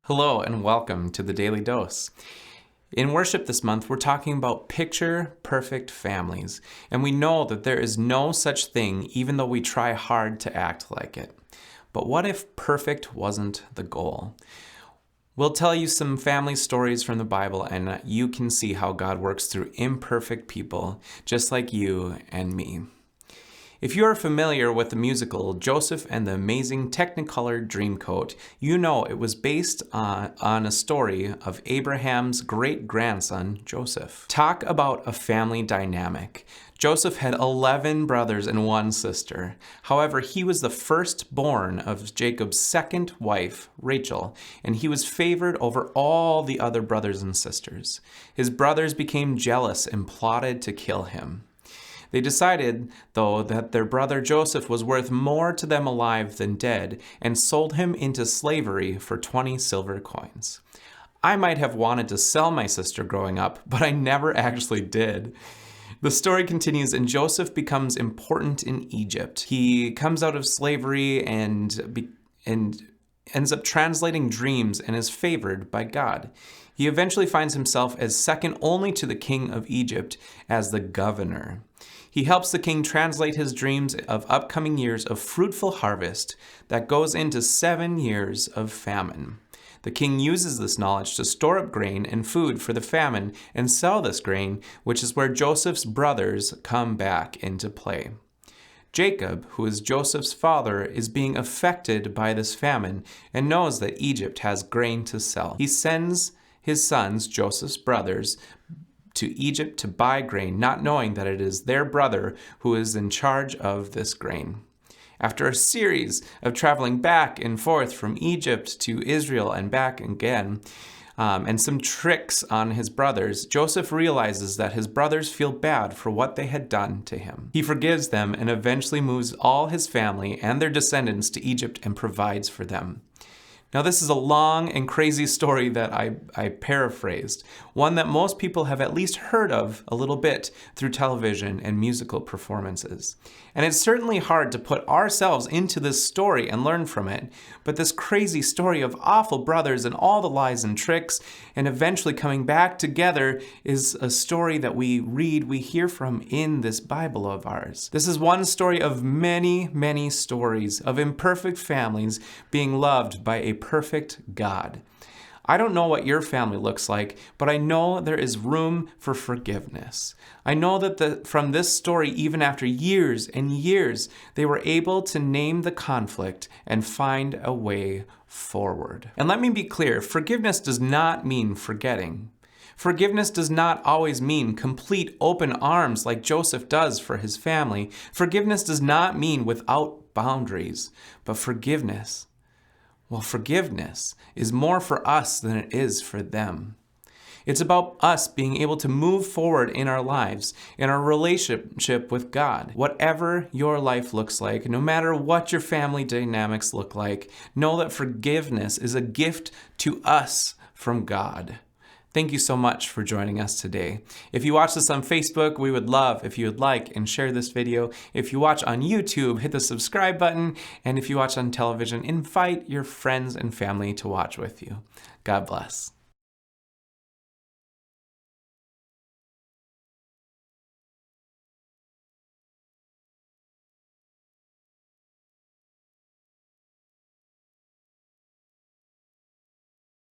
Hello and welcome to the Daily Dose. In worship this month, we're talking about picture perfect families, and we know that there is no such thing even though we try hard to act like it. But what if perfect wasn't the goal? We'll tell you some family stories from the Bible, and you can see how God works through imperfect people, just like you and me. If you are familiar with the musical Joseph and the Amazing Technicolor Dreamcoat, you know it was based on a story of Abraham's great-grandson, Joseph. Talk about a family dynamic. Joseph had 11 brothers and one sister. However, he was the firstborn of Jacob's second wife, Rachel, and he was favored over all the other brothers and sisters. His brothers became jealous and plotted to kill him. They decided, though, that their brother Joseph was worth more to them alive than dead, and sold him into slavery for 20 silver coins. I might have wanted to sell my sister growing up, but I never actually did. The story continues, and Joseph becomes important in Egypt. He comes out of slavery and ends up translating dreams and is favored by God. He eventually finds himself as second only to the king of Egypt as the governor. He helps the king translate his dreams of upcoming years of fruitful harvest that goes into 7 years of famine. The king uses this knowledge to store up grain and food for the famine and sell this grain, which is where Joseph's brothers come back into play. Jacob, who is Joseph's father, is being affected by this famine and knows that Egypt has grain to sell. He sends his sons, Joseph's brothers, to Egypt to buy grain, not knowing that it is their brother who is in charge of this grain. After a series of traveling back and forth from Egypt to Israel and back again, and some tricks on his brothers, Joseph realizes that his brothers feel bad for what they had done to him. He forgives them and eventually moves all his family and their descendants to Egypt and provides for them. Now, this is a long and crazy story that I paraphrased, one that most people have at least heard of a little bit through television and musical performances. And it's certainly hard to put ourselves into this story and learn from it, but this crazy story of awful brothers and all the lies and tricks and eventually coming back together is a story that we hear from in this Bible of ours. This is one story of many, many stories of imperfect families being loved by a perfect God. I don't know what your family looks like, but I know there is room for forgiveness. I know that from this story, even after years and years, they were able to name the conflict and find a way forward. And let me be clear, forgiveness does not mean forgetting. Forgiveness does not always mean complete open arms like Joseph does for his family. Forgiveness does not mean without boundaries, but forgiveness is more for us than it is for them. It's about us being able to move forward in our lives, in our relationship with God. Whatever your life looks like, no matter what your family dynamics look like, know that forgiveness is a gift to us from God. Thank you so much for joining us today. If you watch this on Facebook, we would love if you would like and share this video. If you watch on YouTube, hit the subscribe button. And if you watch on television, invite your friends and family to watch with you. God bless.